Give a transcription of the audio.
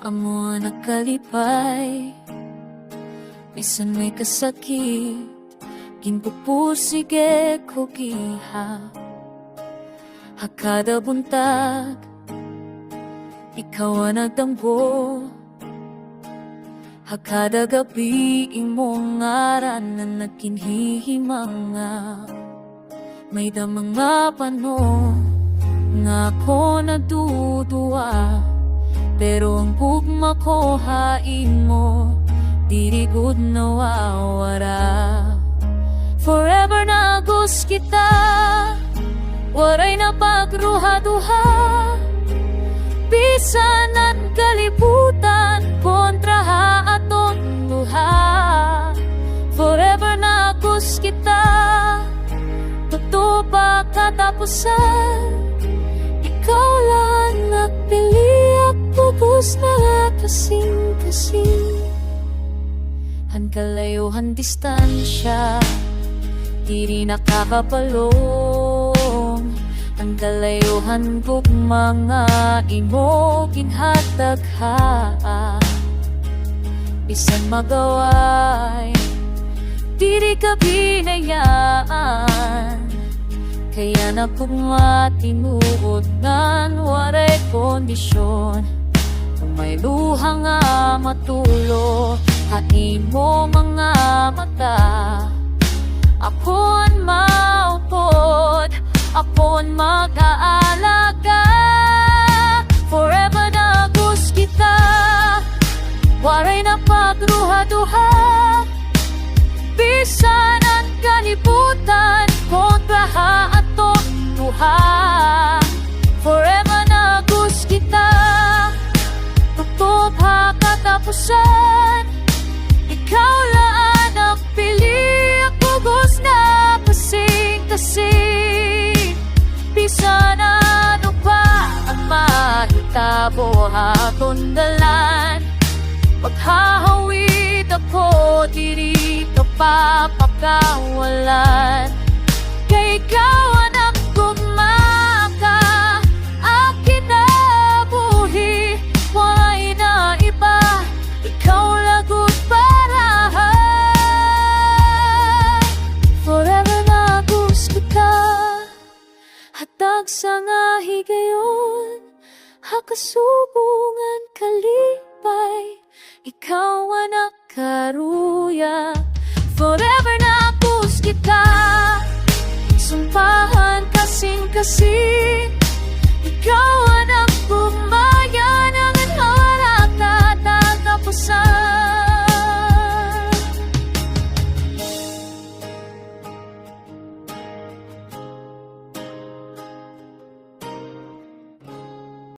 amo nakalipay, bisan may kasakit, ginpupusige ko giha. Hakada buntag, ikaw ang nagdamgo. Hakada gabi, imong ngaran na nagkinhihimanga. May damang nga pano, nga ako naduduwa. Pero ang bugma ko hain mo, dirigod nawawara. Forever na agus kita, waray na pagruha-duha. Bisan at kalibutan, kontra ha atong duha. Forever na agus kita, totoo ba katapusan? Ikaw lang nagpili, at pupus na kasing-kasing. Han kalayuhan distansya, di nakakapalong. Ang kalayuhan kong mga imo ginhatagha. Bisan magaway, diri ka binayaan. Kaya na kung matinuod nan waray kondisyon. Kung may luha nga matulo, hain mo mga mata. Ako'n maupod, ako'n mag-aalaga. Forever na agus kita, waray na pagruha-duha. Bisan ang kalibutan, kontra ha atong duha. Forever na agus kita, totoo ha katapusan. Ikaw laan ang pili, ako gusto na kasing-kasing. Bisan ano pa ang mahitabo hatong dalan. Maghahawid ako, diri ka pa pagkawalan. Kay ikaw anak gumaka, akin na buhi. Why na iba, ikaw lagot parahan. Forever na gusto ka, hatag sa nga higayon. Hakasubungan kalipay, ikaw anak karuya. Forever na gusto kita, sumpahan kasing-kasing. Ikaw